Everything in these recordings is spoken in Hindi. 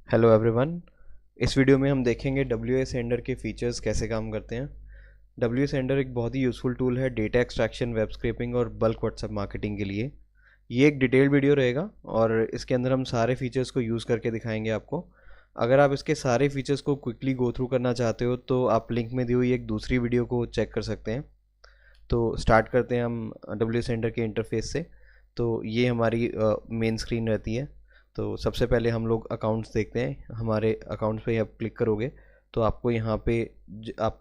Hello everyone. इस वीडियो में हम देखेंगे डब्ल्यू ए सेंडर के फीचर्स कैसे काम करते हैं। डब्ल्यू ए सेंडर एक बहुत ही यूज़फुल टूल है डेटा एक्सट्रैक्शन, वेब स्क्रैपिंग और बल्क व्हाट्सएप मार्केटिंग के लिए। ये एक डिटेल्ड वीडियो रहेगा और इसके अंदर हम सारे फीचर्स को यूज़ करके दिखाएंगे आपको। अगर आप इसके सारे फीचर्स को क्विकली गो थ्रू करना चाहते हो तो आप लिंक में दी हुई एक दूसरी वीडियो को चेक कर सकते हैं। तो स्टार्ट करते हैं हम डब्ल्यू सेंटर के इंटरफेस से। तो ये हमारी मेन स्क्रीन रहती है। तो सबसे पहले हम लोग अकाउंट्स देखते हैं। हमारे अकाउंट्स पे आप क्लिक करोगे तो आपको यहाँ पे आप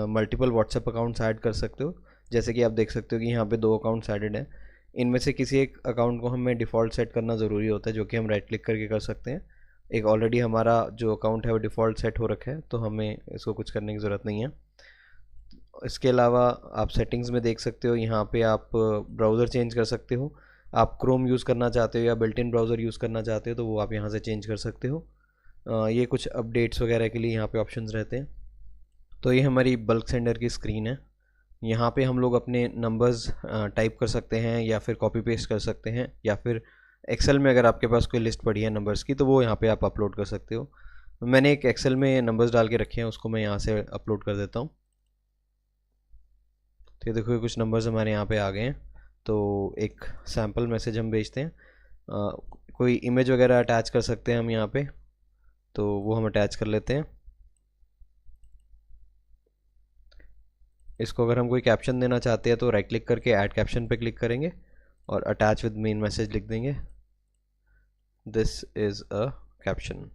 मल्टीपल व्हाट्सएप अकाउंट्स ऐड कर सकते हो। जैसे कि आप देख सकते हो कि यहाँ पे 2 अकाउंट्स ऐडेड हैं। इनमें से किसी एक अकाउंट को हमें डिफ़ॉल्ट सेट करना ज़रूरी होता है, जो कि हम राइट क्लिक करके कर सकते हैं। एक ऑलरेडी हमारा जो अकाउंट है वो डिफ़ॉल्ट सेट हो रखा है, तो हमें इसको कुछ करने की ज़रूरत नहीं है। इसके अलावा आप सेटिंग्स में देख सकते हो, यहाँ पे आप ब्राउज़र चेंज कर सकते हो। आप क्रोम यूज़ करना चाहते हो या बिल्ट इन ब्राउज़र यूज़ करना चाहते हो तो वो आप यहाँ से चेंज कर सकते हो। ये कुछ अपडेट्स वगैरह के लिए यहाँ पे ऑप्शंस रहते हैं। तो ये हमारी बल्क सेंडर की स्क्रीन है। यहाँ पे हम लोग अपने नंबर्स टाइप कर सकते हैं या फिर कॉपी पेस्ट कर सकते हैं, या फिर एक्सेल में अगर आपके पास कोई लिस्ट पड़ी है नंबर्स की तो वो यहाँ पे आप अपलोड कर सकते हो। मैंने एक एक्सेल में नंबर्स डाल के रखे हैं, उसको मैं यहाँ से अपलोड कर देता हूँ। तो ये देखो कुछ नंबर्स हमारे यहाँ पे आ गए हैं। तो एक सैम्पल मैसेज हम भेजते हैं। कोई इमेज वगैरह अटैच कर सकते हैं हम यहाँ पे, तो वो हम अटैच कर लेते हैं। इसको अगर हम कोई कैप्शन देना चाहते हैं तो राइट क्लिक करके ऐड कैप्शन पे क्लिक करेंगे और अटैच विद मेन मैसेज लिख देंगे, दिस इज़ अ कैप्शन।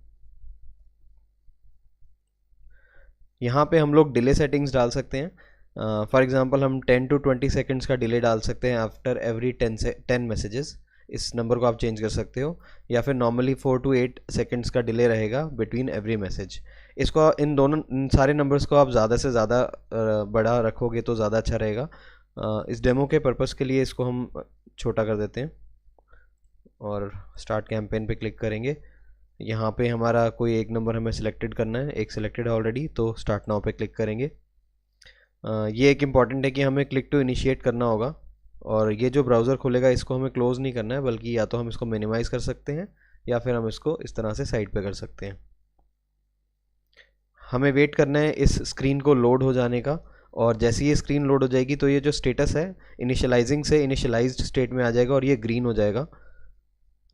यहाँ पे हम लोग डिले सेटिंग्स डाल सकते हैं। फॉर एग्जांपल हम 10 to 20 सेकंड्स का डिले डाल सकते हैं आफ्टर एवरी 10 मैसेजेस। इस नंबर को आप चेंज कर सकते हो, या फिर नॉर्मली 4 to 8 सेकंड्स का डिले रहेगा बिटवीन एवरी मैसेज। इसको इन सारे नंबर्स को आप ज़्यादा से ज़्यादा बड़ा रखोगे तो ज़्यादा अच्छा रहेगा। इस डेमो के पर्पज़ के लिए इसको हम छोटा कर देते हैं और स्टार्ट कैंपेन पे क्लिक करेंगे। यहाँ पे हमारा कोई एक नंबर हमें सिलेक्टेड करना है, एक सिलेक्टेड है ऑलरेडी, तो स्टार्ट नाउ पे क्लिक करेंगे। ये एक इम्पॉर्टेंट है कि हमें क्लिक टू इनिशिएट करना होगा, और ये जो ब्राउज़र खोलेगा इसको हमें क्लोज़ नहीं करना है, बल्कि या तो हम इसको मिनिमाइज़ कर सकते हैं या फिर हम इसको इस तरह से साइड पे कर सकते हैं। हमें वेट करना है इस स्क्रीन को लोड हो जाने का, और जैसे ये स्क्रीन लोड हो जाएगी तो ये जो स्टेटस है इनिशियलाइजिंग से इनिशियलाइज्ड स्टेट में आ जाएगा और ये ग्रीन हो जाएगा।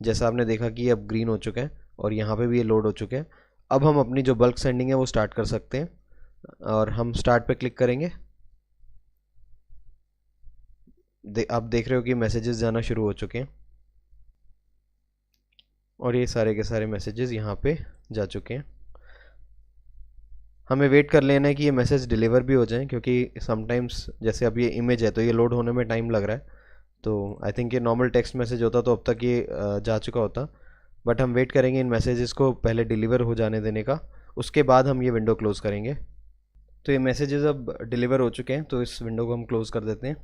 जैसा आपने देखा कि ये अब ग्रीन हो चुका है और यहाँ पे भी ये लोड हो चुके हैं। अब हम अपनी जो बल्क सेंडिंग है वो स्टार्ट कर सकते हैं, और हम स्टार्ट पे क्लिक करेंगे। आप देख रहे हो कि मैसेजेस जाना शुरू हो चुके हैं और ये सारे के सारे मैसेजेस यहाँ पे जा चुके हैं। हमें वेट कर लेना है कि ये मैसेज डिलीवर भी हो जाए, क्योंकि समटाइम्स जैसे अब ये इमेज है तो ये लोड होने में टाइम लग रहा है। तो आई थिंक ये नॉर्मल टेक्स्ट मैसेज होता तो अब तक ये जा चुका होता, बट हम वेट करेंगे इन मैसेजेस को पहले डिलीवर हो जाने देने का, उसके बाद हम ये विंडो क्लोज़ करेंगे। तो ये मैसेजेस अब डिलीवर हो चुके हैं, तो इस विंडो को हम क्लोज़ कर देते हैं।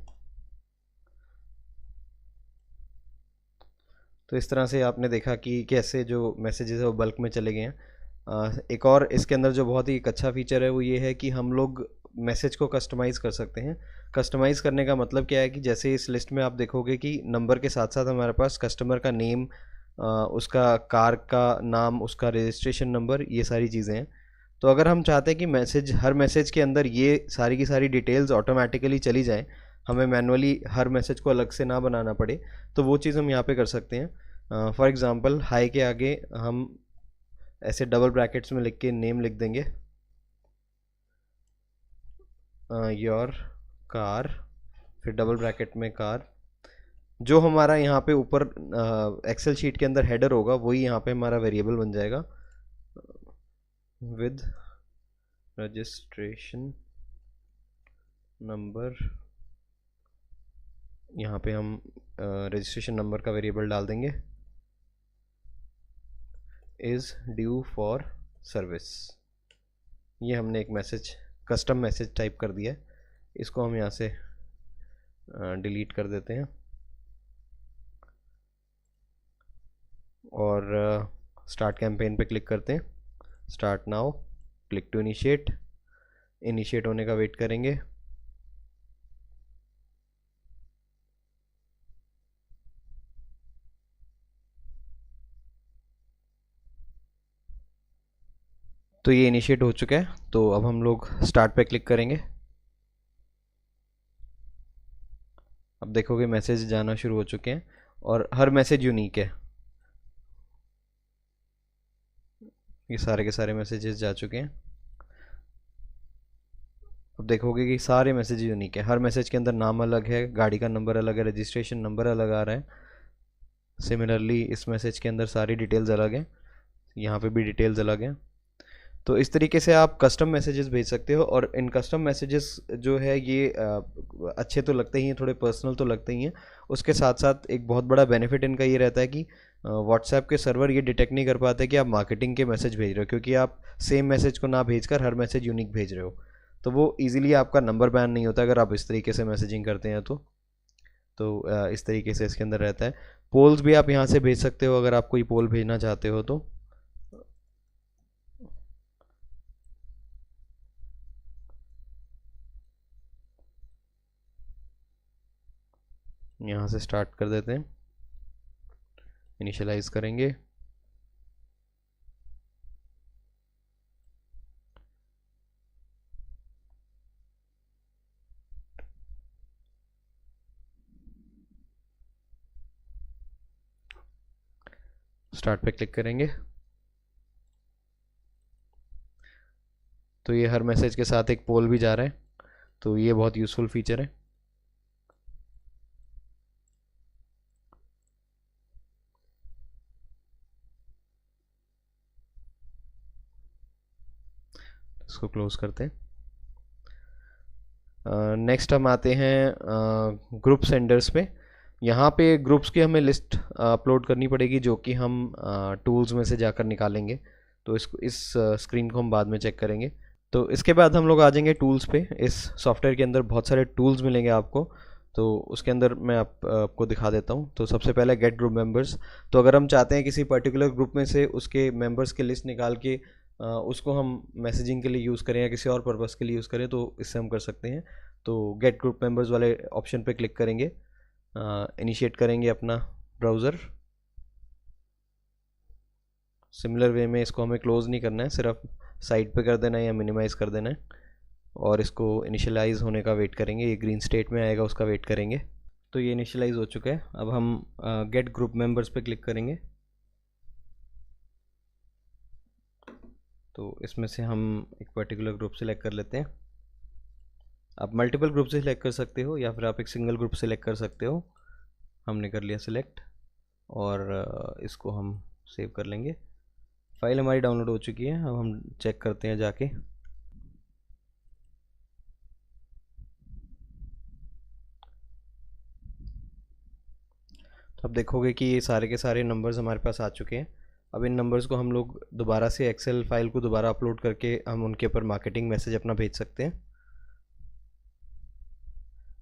तो इस तरह से आपने देखा कि कैसे जो मैसेजेस है वो बल्क में चले गए हैं। एक और इसके अंदर जो बहुत ही एक अच्छा फीचर है वो ये है कि हम लोग मैसेज को कस्टमाइज़ कर सकते हैं। कस्टमाइज़ करने का मतलब क्या है कि जैसे इस लिस्ट में आप देखोगे कि नंबर के साथ साथ हमारे पास कस्टमर का नेम, उसका कार का नाम, उसका रजिस्ट्रेशन नंबर, ये सारी चीज़ें हैं। तो अगर हम चाहते हैं कि हर मैसेज के अंदर ये सारी की सारी डिटेल्स ऑटोमेटिकली चली जाएं, हमें मैनुअली हर मैसेज को अलग से ना बनाना पड़े, तो वो चीज़ हम यहाँ पे कर सकते हैं। फॉर एग्ज़ाम्पल हाई के आगे हम ऐसे डबल ब्रैकेट्स में लिख के नेम लिख देंगे, योर कार, फिर डबल ब्रैकेट में कार। जो हमारा यहाँ पे ऊपर एक्सेल शीट के अंदर हेडर होगा वही यहाँ पे हमारा वेरिएबल बन जाएगा, विद रजिस्ट्रेशन नंबर। यहाँ पे हम रजिस्ट्रेशन नंबर का वेरिएबल डाल देंगे, इज़ ड्यू फॉर सर्विस। ये हमने एक मैसेज, कस्टम मैसेज टाइप कर दिया है, इसको हम यहाँ से डिलीट कर देते हैं और स्टार्ट कैंपेन पे क्लिक करते हैं। Start now, click to initiate. Initiate होने का वेट करेंगे। तो ये इनिशिएट हो चुका है। तो अब हम लोग स्टार्ट पे क्लिक करेंगे। अब देखोगे मैसेज जाना शुरू हो चुके हैं और हर मैसेज यूनिक है। ये सारे के सारे मैसेजेस जा चुके हैं। अब देखोगे कि सारे मैसेज यूनिक है, हर मैसेज के अंदर नाम अलग है, गाड़ी का नंबर अलग है, रजिस्ट्रेशन नंबर अलग आ रहा है। सिमिलरली इस मैसेज के अंदर सारी डिटेल्स अलग हैं, यहाँ पे भी डिटेल्स अलग हैं। तो इस तरीके से आप कस्टम मैसेजेस भेज सकते हो। और इन कस्टम मैसेजेस जो है ये अच्छे तो लगते ही हैं, थोड़े पर्सनल तो लगते ही हैं। उसके साथ साथ एक बहुत बड़ा बेनिफिट इनका ये रहता है कि व्हाट्सएप के सर्वर ये डिटेक्ट नहीं कर पाते कि आप मार्केटिंग के मैसेज भेज रहे हो, क्योंकि आप सेम मैसेज को ना भेजकर हर मैसेज यूनिक भेज रहे हो। तो वो ईजिली आपका नंबर बैन नहीं होता अगर आप इस तरीके से मैसेजिंग करते हैं। तो इस तरीके से इसके अंदर रहता है। पोल्स भी आप यहाँ से भेज सकते हो अगर आप कोई पोल भेजना चाहते हो तो। यहाँ से स्टार्ट कर देते हैं, इनिशियलाइज करेंगे। स्टार्ट पे क्लिक करेंगे। तो ये हर मैसेज के साथ एक पोल भी जा रहा है, तो ये बहुत यूज़फुल फीचर है। इसको क्लोज करते हैं। नेक्स्ट हम आते हैं ग्रुप सेंडर्स पे। यहाँ पे ग्रुप्स की हमें लिस्ट अपलोड करनी पड़ेगी, जो कि हम टूल्स में से जाकर निकालेंगे। तो इस स्क्रीन को हम बाद में चेक करेंगे। तो इसके बाद हम लोग आ जाएंगे टूल्स पे। इस सॉफ्टवेयर के अंदर बहुत सारे टूल्स मिलेंगे आपको, तो उसके अंदर मैं आपको दिखा देता हूँ। तो सबसे पहले गेट ग्रुप मेंबर्स। तो अगर हम चाहते हैं किसी पर्टिकुलर ग्रुप में से उसके मेंबर्स की लिस्ट निकाल के उसको हम मैसेजिंग के लिए यूज़ करें या किसी और पर्पज़ के लिए यूज़ करें, तो इससे हम कर सकते हैं। तो गेट ग्रुप मेंबर्स वाले ऑप्शन पे क्लिक करेंगे, इनिशिएट करेंगे अपना ब्राउज़र। सिमिलर वे में इसको हमें क्लोज़ नहीं करना है, सिर्फ साइड पे कर देना है या मिनिमाइज़ कर देना है, और इसको इनिशियलाइज़ होने का वेट करेंगे। ये ग्रीन स्टेट में आएगा, उसका वेट करेंगे। तो ये इनिशियलाइज़ हो चुका है। अब हम गेट ग्रुप मेंबर्स पे क्लिक करेंगे। तो इसमें से हम एक पर्टिकुलर ग्रुप सेलेक्ट कर लेते हैं। आप मल्टीपल ग्रुप से सिलेक्ट कर सकते हो या फिर आप एक सिंगल ग्रुप सेलेक्ट कर सकते हो। हमने कर लिया सिलेक्ट, और इसको हम सेव कर लेंगे। फाइल हमारी डाउनलोड हो चुकी है। अब हम चेक करते हैं जाके। तो अब देखोगे कि ये सारे के सारे नंबर्स हमारे पास आ चुके हैं। अब इन नंबर्स को हम लोग दोबारा से एक्सेल फाइल को दोबारा अपलोड करके हम उनके ऊपर मार्केटिंग मैसेज अपना भेज सकते हैं।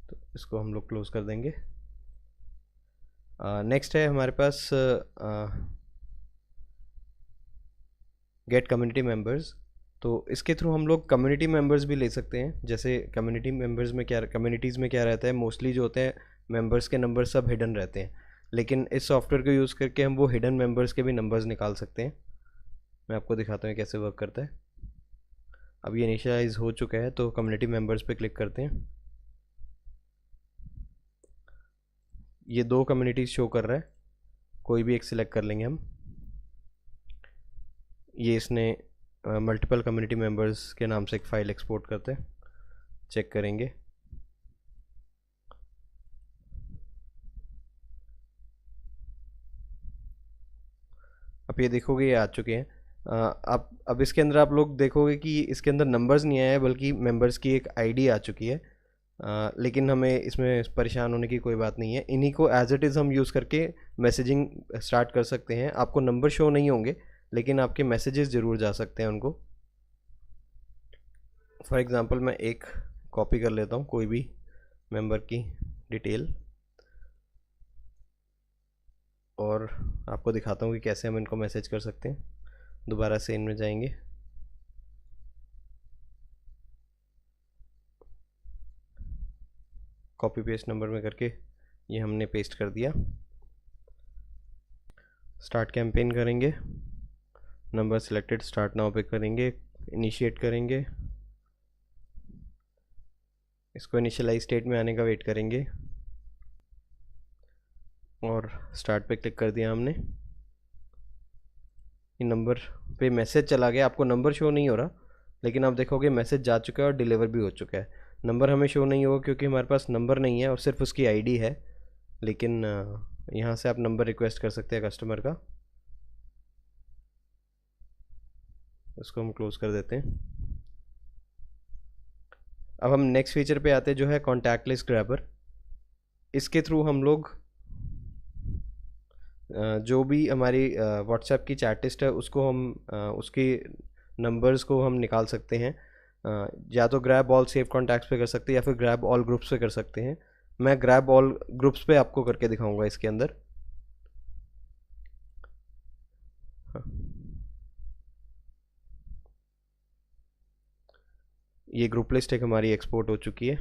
तो इसको हम लोग क्लोज कर देंगे। नेक्स्ट है हमारे पास गेट कम्युनिटी मेंबर्स। तो इसके थ्रू हम लोग कम्युनिटी मेंबर्स भी ले सकते हैं। जैसे कम्युनिटी मेंबर्स में क्या, कम्युनिटीज़ में क्या रहता है, मोस्टली जो होते हैं मेंबर्स के नंबर सब हिडन रहते हैं, लेकिन इस सॉफ्टवेयर को यूज़ करके हम वो हिडन मेंबर्स के भी नंबर्स निकाल सकते हैं। मैं आपको दिखाता हूँ कैसे वर्क करता है। अब ये इनिशियलाइज हो चुका है, तो कम्युनिटी मेंबर्स पे क्लिक करते हैं। ये दो कम्युनिटीज़ शो कर रहा है, कोई भी एक सिलेक्ट कर लेंगे हम। ये इसने मल्टीपल कम्युनिटी मेंबर्स के नाम से एक फ़ाइल एक्सपोर्ट करते हैं, चेक करेंगे। अब ये देखोगे ये आ चुके हैं। अब इसके अंदर आप लोग देखोगे कि इसके अंदर नंबर्स नहीं आया है, बल्कि मेंबर्स की एक आईडी आ चुकी है। लेकिन हमें इसमें परेशान होने की कोई बात नहीं है। इन्हीं को एज इट इज़ हम यूज़ करके मैसेजिंग स्टार्ट कर सकते हैं। आपको नंबर शो नहीं होंगे, लेकिन आपके मैसेजेस ज़रूर जा सकते हैं उनको। फॉर एग्ज़ाम्पल मैं एक कॉपी कर लेता हूँ कोई भी मेंबर की डिटेल, और आपको दिखाता हूँ कि कैसे हम इनको मैसेज कर सकते हैं। दोबारा से इनमें जाएंगे। कॉपी पेस्ट नंबर में करके ये हमने पेस्ट कर दिया। स्टार्ट कैंपेन करेंगे, नंबर सिलेक्टेड, स्टार्ट नाउ पे करेंगे, इनिशिएट करेंगे, इसको इनिशियलाइज स्टेट में आने का वेट करेंगे और स्टार्ट पे क्लिक कर दिया हमने। ये नंबर पे मैसेज चला गया, आपको नंबर शो नहीं हो रहा, लेकिन आप देखोगे मैसेज जा चुका है और डिलीवर भी हो चुका है। नंबर हमें शो नहीं होगा क्योंकि हमारे पास नंबर नहीं है और सिर्फ उसकी आईडी है, लेकिन यहाँ से आप नंबर रिक्वेस्ट कर सकते हैं कस्टमर का। उसको हम क्लोज कर देते हैं। अब हम नेक्स्ट फीचर पे आते हैं जो है कॉन्टैक्ट लिस्ट ग्रैबर। इसके थ्रू हम लोग जो भी हमारी व्हाट्सएप की चैट लिस्ट है उसको हम उसके नंबर्स को हम निकाल सकते हैं। या तो ग्रैब ऑल सेव कॉन्टैक्ट्स पे कर सकते हैं या फिर ग्रैब ऑल ग्रुप्स पे कर सकते हैं। मैं ग्रैब ऑल ग्रुप्स पे आपको करके दिखाऊंगा इसके अंदर। ये ग्रुप लिस्ट एक हमारी एक्सपोर्ट हो चुकी है,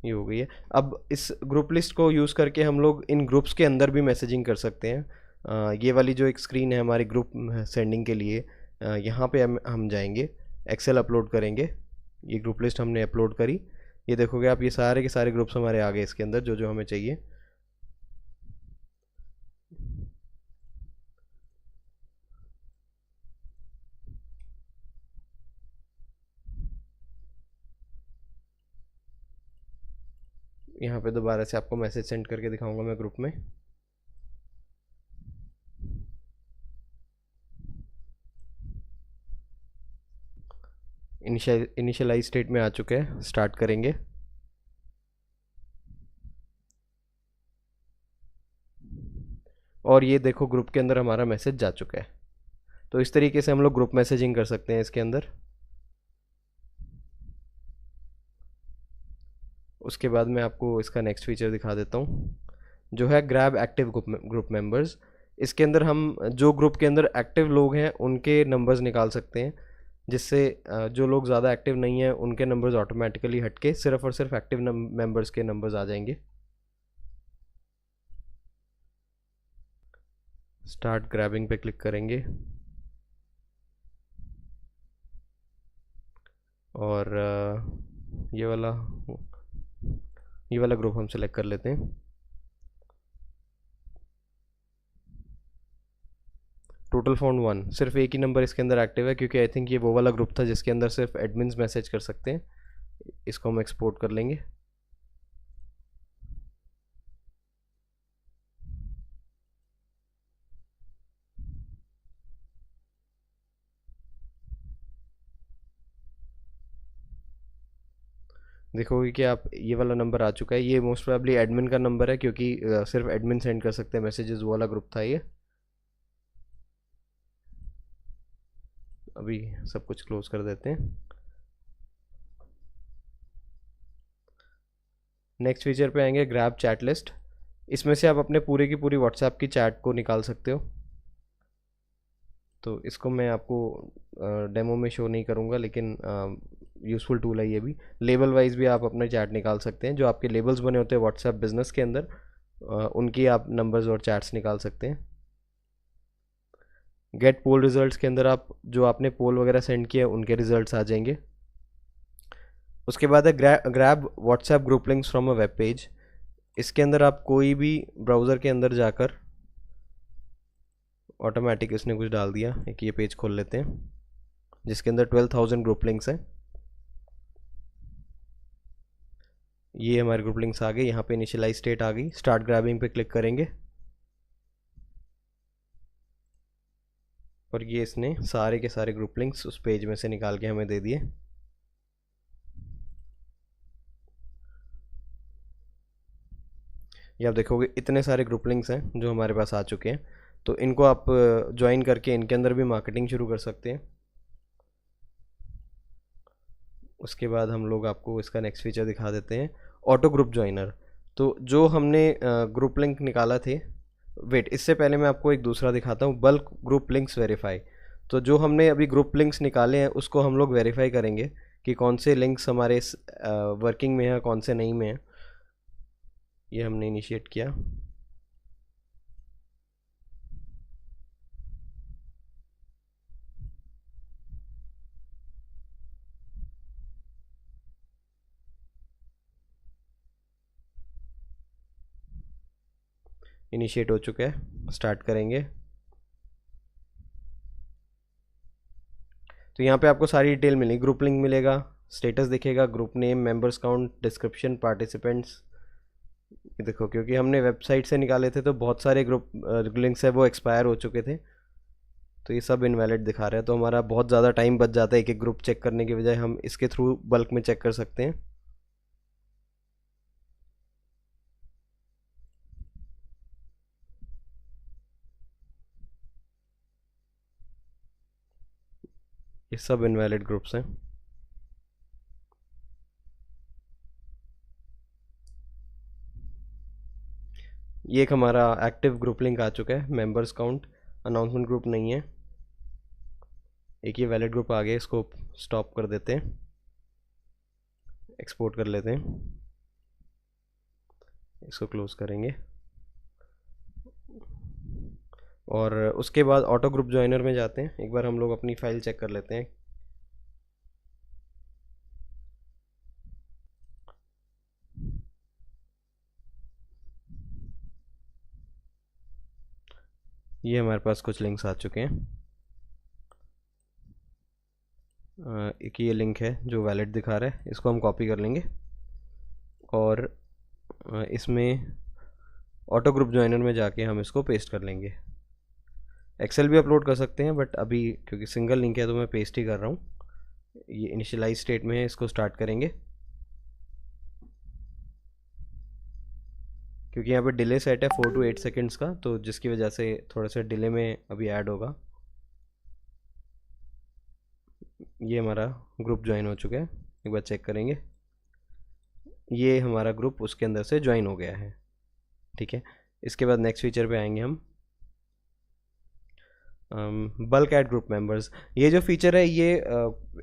ये हो गई है। अब इस ग्रुप लिस्ट को यूज़ करके हम लोग इन ग्रुप्स के अंदर भी मैसेजिंग कर सकते हैं। ये वाली जो एक स्क्रीन है हमारी ग्रुप सेंडिंग के लिए, यहाँ पे हम जाएंगे, एक्सेल अपलोड करेंगे। ये ग्रुप लिस्ट हमने अपलोड करी, ये देखोगे आप, ये सारे के सारे ग्रुप्स हमारे आ गए इसके अंदर जो जो हमें चाहिए। यहाँ पे दोबारा से आपको मैसेज सेंड करके दिखाऊंगा मैं ग्रुप में। इनिशियलाइज स्टेट में आ चुके हैं, स्टार्ट करेंगे। और ये देखो ग्रुप के अंदर हमारा मैसेज जा चुका है। तो इस तरीके से हम लोग ग्रुप मैसेजिंग कर सकते हैं इसके अंदर। उसके बाद मैं आपको इसका नेक्स्ट फीचर दिखा देता हूँ जो है ग्रैब एक्टिव ग्रुप मेंबर्स। इसके अंदर हम जो ग्रुप के अंदर एक्टिव लोग हैं उनके नंबर्स निकाल सकते हैं, जिससे जो लोग ज़्यादा एक्टिव नहीं हैं उनके नंबर्स ऑटोमेटिकली हटके सिर्फ और सिर्फ एक्टिव मेंबर्स के नंबर्स आ जाएंगे। स्टार्ट ग्रैबिंग पे क्लिक करेंगे और ये वाला ग्रुप हम सेलेक्ट कर लेते हैं। टोटल फाउंड 1, सिर्फ एक ही नंबर इसके अंदर एक्टिव है क्योंकि आई थिंक ये वो वाला ग्रुप था जिसके अंदर सिर्फ एडमिन्स मैसेज कर सकते हैं। इसको हम एक्सपोर्ट कर लेंगे। देखोगे कि आप ये वाला नंबर आ चुका है, ये मोस्ट प्रोबेबली एडमिन का नंबर है क्योंकि सिर्फ एडमिन सेंड कर सकते हैं मैसेजेस, वो वाला ग्रुप था ये। अभी सब कुछ क्लोज कर देते हैं। नेक्स्ट फीचर पे आएंगे ग्रैब चैट लिस्ट। इसमें से आप अपने पूरे की पूरी व्हाट्सएप की चैट को निकाल सकते हो। तो इसको मैं आपको डेमो में शो नहीं करूँगा, लेकिन यूज़फुल टूल है ये भी। लेबल वाइज भी आप अपने चैट निकाल सकते हैं, जो आपके लेबल्स बने होते हैं व्हाट्सएप बिजनेस के अंदर, उनकी आप नंबर्स और चैट्स निकाल सकते हैं। गेट पोल रिजल्ट्स के अंदर आप जो आपने पोल वगैरह सेंड किया उनके रिजल्ट्स आ जाएंगे। उसके बाद है grab WhatsApp group links from a web page. इसके अंदर आप कोई भी ब्राउज़र के अंदर जाकर, ऑटोमेटिक इसने कुछ डाल दिया, एक ये पेज खोल लेते हैं जिसके अंदर 12,000 ग्रुप लिंक्स हैं। ये हमारे ग्रुप लिंक्स आ गए, यहाँ पे इनिशियलाइज स्टेट आ गई। स्टार्ट ग्रैबिंग पे क्लिक करेंगे और ये इसने सारे के सारे ग्रुप लिंक्स उस पेज में से निकाल के हमें दे दिए। ये आप देखोगे इतने सारे ग्रुप लिंक्स हैं जो हमारे पास आ चुके हैं। तो इनको आप ज्वाइन करके इनके अंदर भी मार्केटिंग शुरू कर सकते हैं। उसके बाद हम लोग आपको इसका नेक्स्ट फीचर दिखा देते हैं, ऑटो ग्रुप ज्वाइनर। तो जो हमने ग्रुप लिंक निकाला थे, वेट इससे पहले मैं आपको एक दूसरा दिखाता हूँ, बल्क ग्रुप लिंक्स वेरीफाई। तो जो हमने अभी ग्रुप लिंक्स निकाले हैं उसको हम लोग वेरीफाई करेंगे कि कौन से लिंक्स हमारे वर्किंग में है, कौन से नहीं में है। ये हमने इनिशिएट किया। इनिशिएट हो चुका है, स्टार्ट करेंगे। तो यहाँ पे आपको सारी डिटेल मिलेगी, ग्रुप लिंक मिलेगा, स्टेटस दिखेगा, group name, members count, description, participants. ये देखो, क्योंकि हमने वेबसाइट से निकाले थे तो बहुत सारे ग्रुप लिंक्स है वो एक्सपायर हो चुके थे, तो ये सब इनवैलिड दिखा रहा है। तो हमारा बहुत ज़्यादा टाइम बच जाता है एक एक ग्रुप चेक करने के बजाय, हम इसके थ्रू बल्क में चेक कर सकते हैं। ये सब इनवैलिड ग्रुप्स हैं। ये एक हमारा एक्टिव ग्रुप लिंक आ चुका है, मेंबर्स काउंट, अनाउंसमेंट ग्रुप नहीं है। एक ये वैलिड ग्रुप आ गया, इसको स्टॉप कर देते हैं, एक्सपोर्ट कर लेते हैं, इसको क्लोज करेंगे। और उसके बाद ऑटो ग्रुप ज्वाइनर में जाते हैं, एक बार हम लोग अपनी फाइल चेक कर लेते हैं। ये हमारे पास कुछ लिंक्स आ चुके हैं। एक ये लिंक है जो वैलिड दिखा रहा है, इसको हम कॉपी कर लेंगे और इसमें ऑटो ग्रुप ज्वाइनर में जाके हम इसको पेस्ट कर लेंगे। एक्सेल भी अपलोड कर सकते हैं, बट अभी क्योंकि सिंगल लिंक है तो मैं पेस्ट ही कर रहा हूँ। ये इनिशियलाइज स्टेट में है, इसको स्टार्ट करेंगे। क्योंकि यहाँ पे डिले सेट है 4 to 8 सेकेंड्स का, तो जिसकी वजह से थोड़ा सा डिले में अभी ऐड होगा। ये हमारा ग्रुप ज्वाइन हो चुका है, एक बार चेक करेंगे। ये हमारा ग्रुप उसके अंदर से ज्वाइन हो गया है, ठीक है। इसके बाद नेक्स्ट फीचर पे आएंगे हम, बल्क ऐड ग्रुप मेंबर्स। ये जो फीचर है ये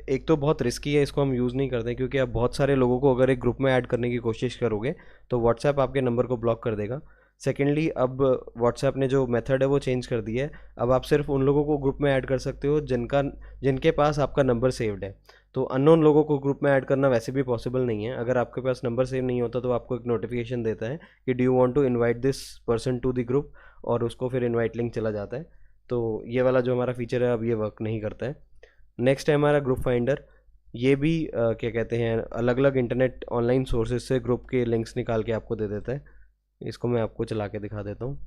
एक तो बहुत रिस्की है, इसको हम यूज़ नहीं करते क्योंकि आप बहुत सारे लोगों को अगर एक ग्रुप में ऐड करने की कोशिश करोगे तो व्हाट्सएप आपके नंबर को ब्लॉक कर देगा। सेकेंडली, अब व्हाट्सएप ने जो मेथड है वो चेंज कर दिया है, अब आप सिर्फ उन लोगों को ग्रुप में ऐड कर सकते हो जिनके पास आपका नंबर सेव्ड है। तो अननोन लोगों को ग्रुप में ऐड करना वैसे भी पॉसिबल नहीं है। अगर आपके पास नंबर सेव नहीं होता तो आपको एक नोटिफिकेशन देता है कि do you want to invite this person to the group, और उसको फिर इनवाइट लिंक चला जाता है। तो ये वाला जो हमारा फीचर है अब ये वर्क नहीं करता है। नेक्स्ट है हमारा ग्रुप फाइंडर। ये भी क्या कहते हैं, अलग अलग इंटरनेट ऑनलाइन सोर्सेज से ग्रुप के लिंक्स निकाल के आपको दे देता है। इसको मैं आपको चला के दिखा देता हूँ।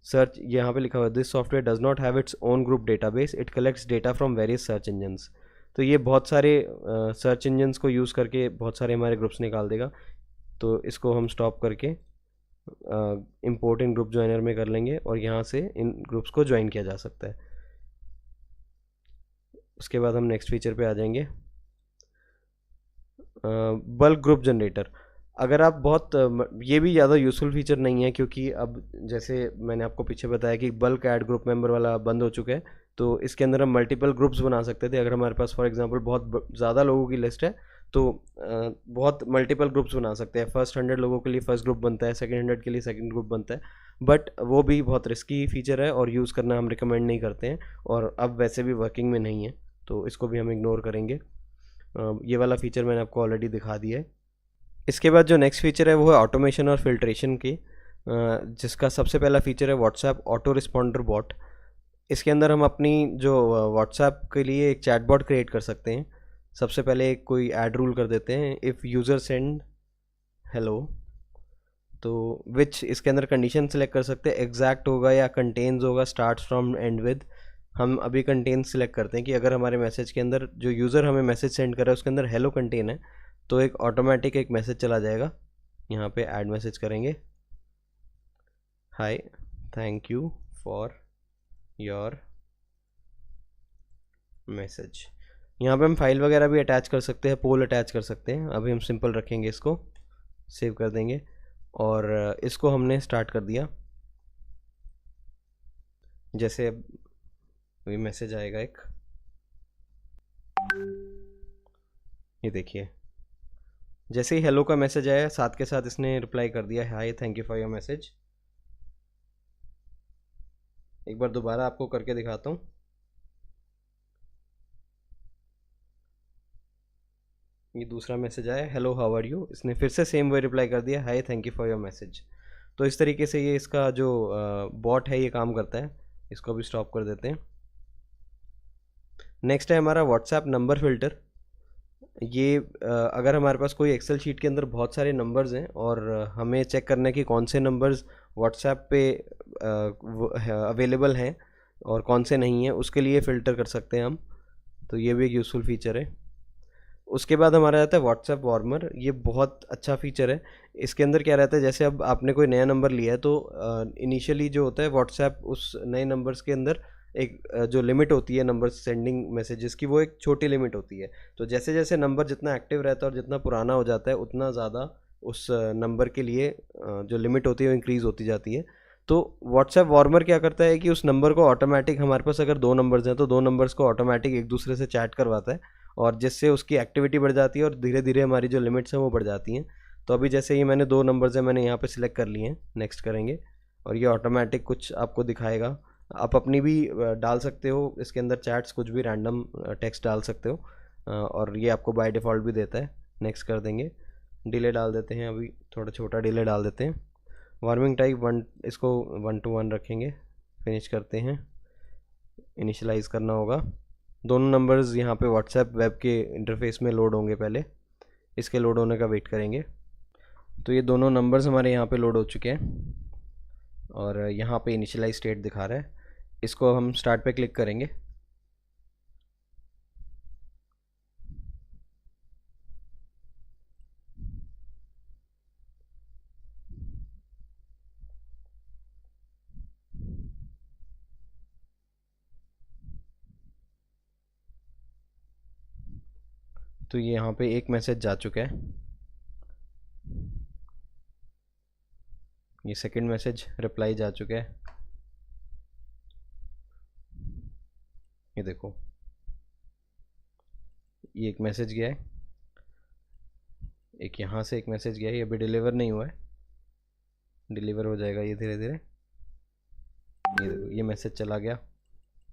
सर्च, यहाँ पे लिखा हुआ है this software does not have its own group database, it collects data from various search engines. तो ये बहुत सारे सर्च इंजन्स को यूज़ करके बहुत सारे हमारे ग्रुप्स निकाल देगा। तो इसको हम स्टॉप करके इंपोर्ट इन ग्रुप ज्वाइनर में कर लेंगे और यहाँ से इन ग्रुप्स को ज्वाइन किया जा सकता है। उसके बाद हम नेक्स्ट फीचर पे आ जाएंगे, बल्क ग्रुप जनरेटर। अगर आप बहुत ये भी ज़्यादा यूज़फुल फीचर नहीं है, क्योंकि अब जैसे मैंने आपको पीछे बताया कि बल्क ऐड ग्रुप मेंबर वाला बंद हो चुका है, तो इसके अंदर हम मल्टीपल ग्रुप्स बना सकते थे। अगर हमारे पास फॉर एग्जांपल बहुत ज़्यादा लोगों की लिस्ट है तो बहुत मल्टीपल ग्रुप्स बना सकते हैं। फर्स्ट 100 लोगों के लिए फर्स्ट ग्रुप बनता है, सेकंड 100 के लिए सेकंड ग्रुप बनता है, बट वो भी बहुत रिस्की फीचर है और यूज़ करना हम रिकमेंड नहीं करते हैं, और अब वैसे भी वर्किंग में नहीं है, तो इसको भी हम इग्नोर करेंगे। ये वाला फीचर मैंने आपको ऑलरेडी दिखा दिया है। इसके बाद जो नेक्स्ट फीचर है वो है ऑटोमेशन और फिल्ट्रेशन की, जिसका सबसे पहला फीचर है व्हाट्सएप ऑटो रिस्पॉन्डर बॉट। इसके अंदर हम अपनी जो व्हाट्सएप के लिए एक चैट बॉट क्रिएट कर सकते हैं। सबसे पहले एक कोई ऐड रूल कर देते हैं, इफ़ यूज़र सेंड हेलो, तो विच इसके अंदर कंडीशन सेलेक्ट कर सकते हैं, एग्जैक्ट होगा या कंटेन्स होगा, स्टार्ट फ्रॉम एंड विद। हम अभी कंटेन्स सेलेक्ट करते हैं कि अगर हमारे मैसेज के अंदर जो यूज़र हमें मैसेज सेंड कर रहा है उसके अंदर हेलो कंटेन है तो एक ऑटोमेटिक एक मैसेज चला जाएगा। यहाँ पे ऐड मैसेज करेंगे, hi thank you for your message. यहाँ पे हम फाइल वगैरह भी अटैच कर सकते हैं, पोल अटैच कर सकते हैं। अभी हम सिंपल रखेंगे, इसको सेव कर देंगे और इसको हमने स्टार्ट कर दिया। जैसे अभी मैसेज आएगा एक, ये देखिए, जैसे ही हेलो का मैसेज आया साथ के साथ इसने रिप्लाई कर दिया hi thank you for your message. एक बार दोबारा आपको करके दिखाता हूँ। ये दूसरा मैसेज आया, हेलो हाउ आर यू, इसने फिर से सेम वे रिप्लाई कर दिया, hi thank you for your message. तो इस तरीके से ये इसका जो बॉट है ये काम करता है। इसको भी स्टॉप कर देते हैं। नेक्स्ट है हमारा व्हाट्सएप नंबर फिल्टर। ये अगर हमारे पास कोई एक्सेल शीट के अंदर बहुत सारे नंबर्स हैं और हमें चेक करना है कि कौन से नंबर्स व्हाट्सएप पे अवेलेबल हैं और कौन से नहीं हैं, उसके लिए फ़िल्टर कर सकते हैं हम। तो ये भी एक यूज़फुल फीचर है। उसके बाद हमारा रहता है व्हाट्सएप वार्मर। ये बहुत अच्छा फीचर है। इसके अंदर क्या रहता है, जैसे अब आपने कोई नया नंबर लिया है तो इनिशियली जो होता है व्हाट्सएप उस नए नंबर्स के अंदर एक जो लिमिट होती है नंबर सेंडिंग मैसेजेस की, वो एक छोटी लिमिट होती है। तो जैसे जैसे नंबर जितना एक्टिव रहता है और जितना पुराना हो जाता है उतना ज़्यादा उस नंबर के लिए जो लिमिट होती है वो इंक्रीज़ होती जाती है। तो व्हाट्सएप वार्मर क्या करता है कि उस नंबर को ऑटोमेटिक, हमारे पास अगर 2 नंबर्स हैं तो 2 नंबर्स को ऑटोमेटिक एक दूसरे से चैट करवाता है और जिससे उसकी एक्टिविटी बढ़ जाती है और धीरे धीरे हमारी जो लिमिट्स हैं वो बढ़ जाती हैं। तो अभी जैसे ये मैंने 2 नंबर्स हैं, मैंने यहाँ पे सिलेक्ट कर लिए हैं, नेक्स्ट करेंगे और ये ऑटोमेटिक कुछ आपको दिखाएगा। आप अपनी भी डाल सकते हो इसके अंदर चैट्स, कुछ भी रैंडम टेक्स्ट डाल सकते हो और ये आपको बाय डिफ़ॉल्ट भी देता है। नेक्स्ट कर देंगे। डिले डाल देते हैं, अभी थोड़ा छोटा डिले डाल देते हैं। वार्मिंग टाइप 1, इसको 1 to 1 रखेंगे। फिनिश करते हैं। इनिशियलाइज़ करना होगा। दोनों नंबर्स यहाँ पे व्हाट्सएप वेब के इंटरफेस में लोड होंगे, पहले इसके लोड होने का वेट करेंगे। तो ये दोनों नंबर्स हमारे यहाँ पे लोड हो चुके हैं और यहाँ पे इनिशियलाइज स्टेट दिखा रहा है। इसको हम स्टार्ट पे क्लिक करेंगे। तो ये यहाँ पे एक मैसेज जा चुका है। ये सेकंड मैसेज रिप्लाई जा चुका है। ये देखो, ये एक मैसेज गया है, एक यहाँ से एक मैसेज गया है, ये अभी डिलीवर नहीं हुआ है, डिलीवर हो जाएगा ये धीरे धीरे। ये देखो, ये मैसेज चला गया,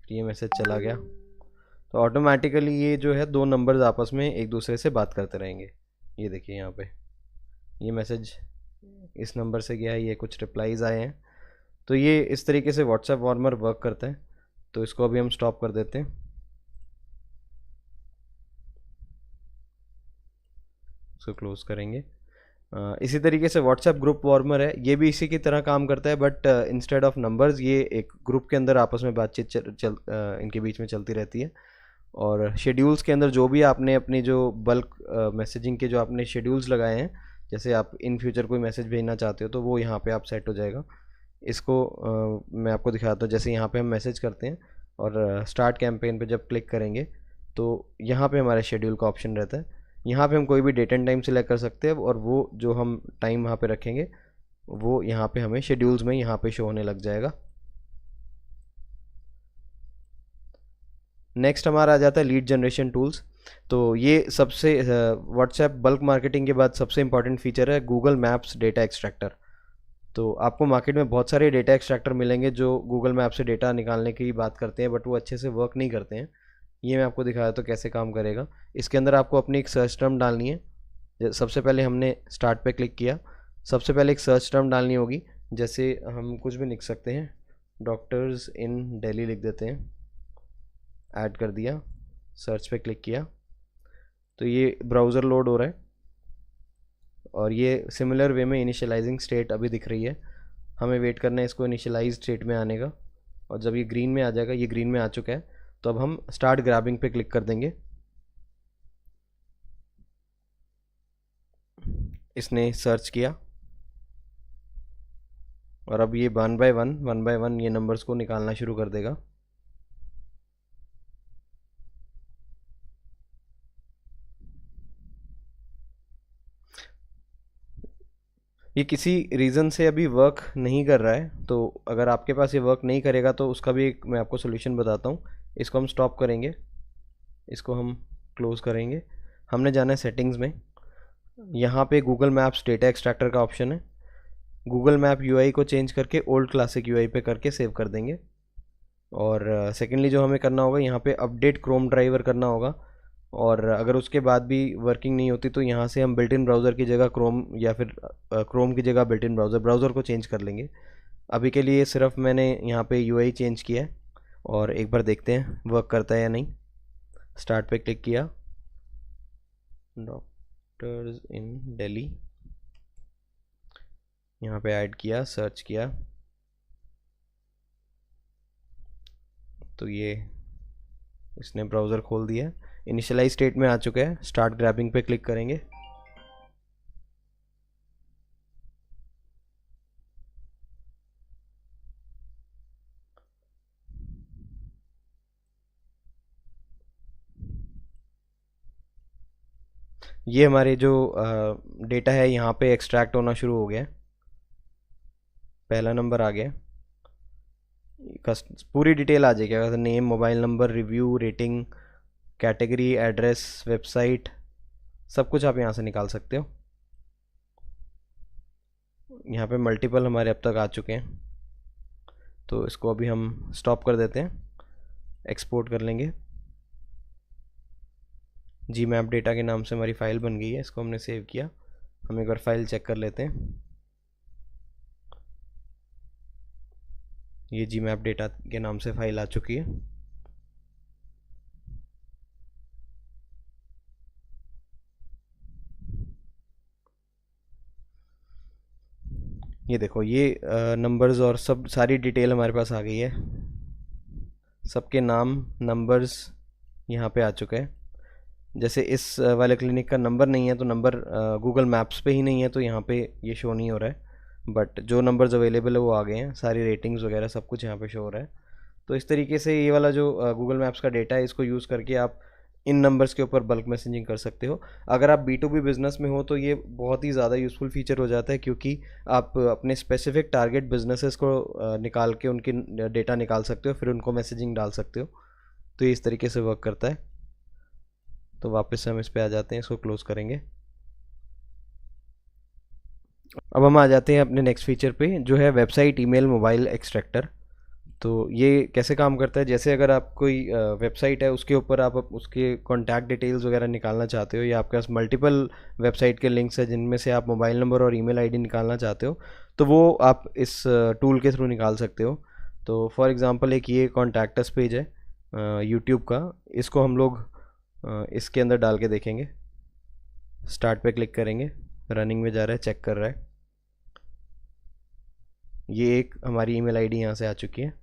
ये मैसेज चला गया। तो ऑटोमेटिकली ये जो है 2 नंबर्स आपस में एक दूसरे से बात करते रहेंगे। ये देखिए यहाँ पे ये मैसेज इस नंबर से गया है, ये कुछ रिप्लाईज़ आए हैं। तो ये इस तरीके से व्हाट्सएप वार्मर वर्क करता है। तो इसको अभी हम स्टॉप कर देते हैं, इसको क्लोज करेंगे। इसी तरीके से व्हाट्सएप ग्रुप वार्मर है, ये भी इसी की तरह काम करता है, बट इंस्टेड ऑफ नंबर्स ये एक ग्रुप के अंदर आपस में बातचीत इनके बीच में चलती रहती है। और शेड्यूल्स के अंदर जो भी आपने अपनी जो बल्क मैसेजिंग के जो आपने शेड्यूल्स लगाए हैं, जैसे आप इन फ्यूचर कोई मैसेज भेजना चाहते हो तो वो यहाँ पे आप सेट हो जाएगा। इसको मैं आपको दिखाता हूँ। जैसे यहाँ पे हम मैसेज करते हैं और स्टार्ट कैंपेन पे जब क्लिक करेंगे तो यहाँ पे हमारे शेड्यूल का ऑप्शन रहता है। यहाँ पे हम कोई भी डेट एंड टाइम सिलेक्ट कर सकते हैं और वो जो हम टाइम वहाँ पे रखेंगे वो यहाँ पे हमें शेड्यूल्स में यहाँ पे शो होने लग जाएगा। नेक्स्ट हमारा आ जाता है लीड जनरेशन टूल्स। तो ये सबसे व्हाट्सएप बल्क मार्केटिंग के बाद सबसे इंपॉर्टेंट फीचर है गूगल मैप्स डेटा एक्सट्रैक्टर। तो आपको मार्केट में बहुत सारे डेटा एक्सट्रैक्टर मिलेंगे जो गूगल मैप से डेटा निकालने की बात करते हैं, बट वो अच्छे से वर्क नहीं करते हैं। ये मैं आपको दिखाया तो कैसे काम करेगा। इसके अंदर आपको अपनी एक सर्च टर्म डालनी है। सबसे पहले हमने स्टार्ट पे क्लिक किया, सबसे पहले एक सर्च टर्म डालनी होगी। जैसे हम कुछ भी लिख सकते हैं, डॉक्टर्स इन दिल्ली लिख देते हैं, ऐड कर दिया, सर्च पे क्लिक किया तो ये ब्राउज़र लोड हो रहा है और ये सिमिलर वे में इनिशियलाइजिंग स्टेट अभी दिख रही है। हमें वेट करना है इसको इनिशियलाइज स्टेट में आने का और जब ये ग्रीन में आ जाएगा, ये ग्रीन में आ चुका है, तो अब हम स्टार्ट ग्रैबिंग पे क्लिक कर देंगे। इसने सर्च किया और अब ये वन बाय वन ये नंबर्स को निकालना शुरू कर देगा। ये किसी रीज़न से अभी वर्क नहीं कर रहा है, तो अगर आपके पास ये वर्क नहीं करेगा तो उसका भी एक मैं आपको सोल्यूशन बताता हूँ। इसको हम स्टॉप करेंगे, इसको हम क्लोज़ करेंगे। हमने जाना है सेटिंग्स में, यहाँ पे गूगल मैप्स डेटा एक्सट्रैक्टर का ऑप्शन है। गूगल मैप यूआई को चेंज करके ओल्ड क्लासिक यूआई पे करके सेव कर देंगे। और सेकेंडली जो हमें करना होगा, यहाँ पे अपडेट क्रोम ड्राइवर करना होगा। और अगर उसके बाद भी वर्किंग नहीं होती तो यहाँ से हम बिल्ट इन ब्राउज़र की जगह क्रोम या फिर क्रोम की जगह बिल्ट इन ब्राउज़र को चेंज कर लेंगे। अभी के लिए सिर्फ मैंने यहाँ पे यूआई चेंज किया है और एक बार देखते हैं वर्क करता है या नहीं। स्टार्ट पे क्लिक किया, डॉक्टर्स इन दिल्ली, यहाँ पे ऐड किया, सर्च किया तो ये इसने ब्राउज़र खोल दिया, इनिशियलाइज स्टेट में आ चुका है। स्टार्ट ग्रैबिंग पे क्लिक करेंगे। ये हमारे जो डेटा है यहाँ पे एक्सट्रैक्ट होना शुरू हो गया। पहला नंबर आ गया, पूरी डिटेल आ जाएगी, अगर name, mobile number, review, rating, category, address, website, सब कुछ आप यहाँ से निकाल सकते हो। यहाँ पे मल्टीपल हमारे अब तक आ चुके हैं, तो इसको अभी हम स्टॉप कर देते हैं, एक्सपोर्ट कर लेंगे। जी मैप डेटा के नाम से हमारी फ़ाइल बन गई है, इसको हमने सेव किया। हम एक बार फाइल चेक कर लेते हैं। ये जी मैप डेटा के नाम से फाइल आ चुकी है। ये देखो, ये नंबर्स और सब सारी डिटेल हमारे पास आ गई है। सबके नाम, नंबर्स यहाँ पे आ चुके हैं। जैसे इस वाले क्लिनिक का नंबर नहीं है तो नंबर गूगल मैप्स पे ही नहीं है, तो यहाँ पे ये शो नहीं हो रहा है, बट जो नंबर्स अवेलेबल है वो आ गए हैं। सारी रेटिंग्स वगैरह सब कुछ यहाँ पे शो हो रहा है। तो इस तरीके से ये वाला जो गूगल मैप्स का डेटा है, इसको यूज़ करके आप इन नंबर्स के ऊपर बल्क मैसेजिंग कर सकते हो। अगर आप B2B बिज़नेस में हो तो ये बहुत ही ज़्यादा यूज़फुल फीचर हो जाता है, क्योंकि आप अपने स्पेसिफिक टारगेट बिजनेसेस को निकाल के उनकी डेटा निकाल सकते हो, फिर उनको मैसेजिंग डाल सकते हो। तो ये इस तरीके से वर्क करता है। तो वापस से हम इस पे आ जाते हैं, इसको क्लोज करेंगे। अब हम आ जाते हैं अपने नेक्स्ट फीचर पे, जो है वेबसाइट ईमेल मोबाइल एक्सट्रैक्टर। तो ये कैसे काम करता है, जैसे अगर आप कोई वेबसाइट है, उसके ऊपर आप उसके कॉन्टैक्ट डिटेल्स वगैरह निकालना चाहते हो, या आपके पास मल्टीपल वेबसाइट के लिंक्स है जिनमें से आप मोबाइल नंबर और ईमेल आईडी निकालना चाहते हो, तो वो आप इस टूल के थ्रू निकाल सकते हो। तो फॉर एग्ज़ाम्पल एक ये कॉन्टैक्टस पेज है यूट्यूब का, इसको हम लोग इसके अंदर डाल के देखेंगे। स्टार्ट पे क्लिक करेंगे, रनिंग में जा रहा है, चेक कर रहा है। ये एक हमारी ईमेल आईडी यहाँ से आ चुकी है।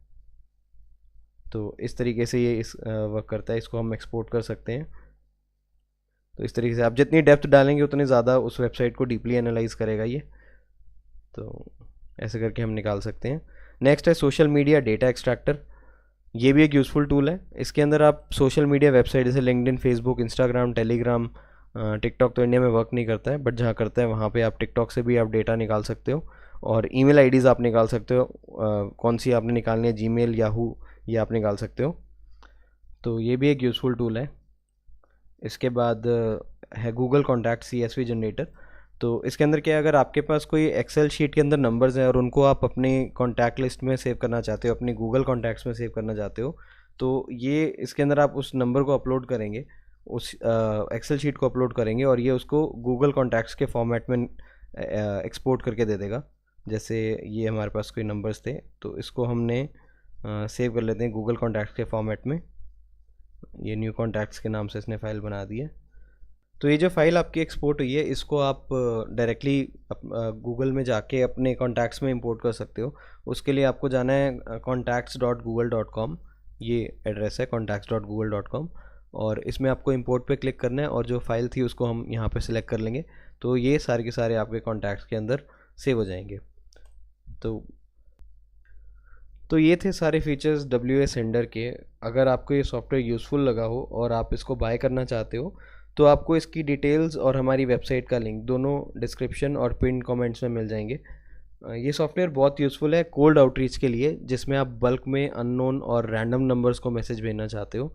तो इस तरीके से ये इस वर्क करता है, इसको हम एक्सपोर्ट कर सकते हैं। तो इस तरीके से आप जितनी डेप्थ डालेंगे उतनी ज़्यादा उस वेबसाइट को डीपली एनालाइज करेगा ये। तो ऐसे करके हम निकाल सकते हैं। नेक्स्ट है सोशल मीडिया डेटा एक्सट्रैक्टर। ये भी एक यूज़फुल टूल है। इसके अंदर आप सोशल मीडिया वेबसाइट जैसे LinkedIn, Facebook, Instagram, Telegram, TikTok तो इंडिया में वर्क नहीं करता है, बट जहाँ करता है वहाँ पे आप टिकटॉक से भी आप डेटा निकाल सकते हो, और ईमेल आईडीज़ आप निकाल सकते हो। कौन सी आपने निकालनी है, जीमेल, याहू, ये आप निकाल सकते हो। तो ये भी एक यूज़फुल टूल है। इसके बाद है गूगल कॉन्टैक्ट CSV जनरेटर। तो इसके अंदर क्या है, अगर आपके पास कोई एक्सेल शीट के अंदर नंबर्स हैं और उनको आप अपने कॉन्टैक्ट लिस्ट में सेव करना चाहते हो, अपने गूगल कॉन्टैक्ट्स में सेव करना चाहते हो, तो ये इसके अंदर आप उस नंबर को अपलोड करेंगे, उस एक्सेल शीट को अपलोड करेंगे, और ये उसको गूगल कॉन्टैक्ट्स के फॉर्मेट में एक्सपोर्ट करके दे देगा। जैसे ये हमारे पास कोई नंबर्स थे, तो इसको हमने सेव कर लेते हैं गूगल कॉन्टैक्ट्स के फॉर्मेट में। ये न्यू कॉन्टैक्ट्स के नाम से इसने फ़ाइल बना दी है। तो ये जो फाइल आपकी एक्सपोर्ट हुई है, इसको आप डायरेक्टली गूगल में जाके अपने कॉन्टैक्ट्स में इंपोर्ट कर सकते हो। उसके लिए आपको जाना है contacts.google.com, ये एड्रेस है contacts.google.com, और इसमें आपको इंपोर्ट पे क्लिक करना है, और जो फाइल थी उसको हम यहाँ पे सिलेक्ट कर लेंगे। तो ये सारे के सारे आपके कॉन्टैक्ट्स के अंदर सेव हो जाएंगे। तो ये थे सारे फीचर्स WA सेंडर के। अगर आपको ये सॉफ्टवेयर यूज़फुल लगा हो और आप इसको बाय करना चाहते हो, तो आपको इसकी डिटेल्स और हमारी वेबसाइट का लिंक दोनों डिस्क्रिप्शन और पिन कमेंट्स में मिल जाएंगे। ये सॉफ्टवेयर बहुत यूज़फुल है कोल्ड आउटरीच के लिए, जिसमें आप बल्क में अननोन और रैंडम नंबर्स को मैसेज भेजना चाहते हो।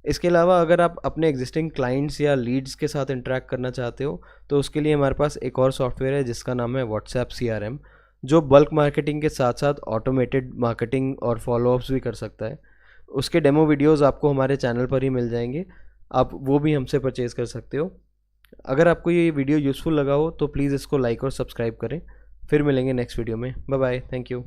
इसके अलावा अगर आप अपने एग्जिस्टिंग क्लाइंट्स या लीड्स के साथ इंटरेक्ट करना चाहते हो, तो उसके लिए हमारे पास एक और सॉफ्टवेयर है जिसका नाम है व्हाट्सएप CRM, जो बल्क मार्केटिंग के साथ साथ ऑटोमेटेड मार्केटिंग और फॉलोअप्स भी कर सकता है। उसके डेमो वीडियोस आपको हमारे चैनल पर ही मिल जाएंगे। आप वो भी हमसे परचेज़ कर सकते हो। अगर आपको ये वीडियो यूज़फुल लगा हो तो प्लीज़ इसको लाइक और सब्सक्राइब करें। फिर मिलेंगे नेक्स्ट वीडियो में। Bye bye, thank you.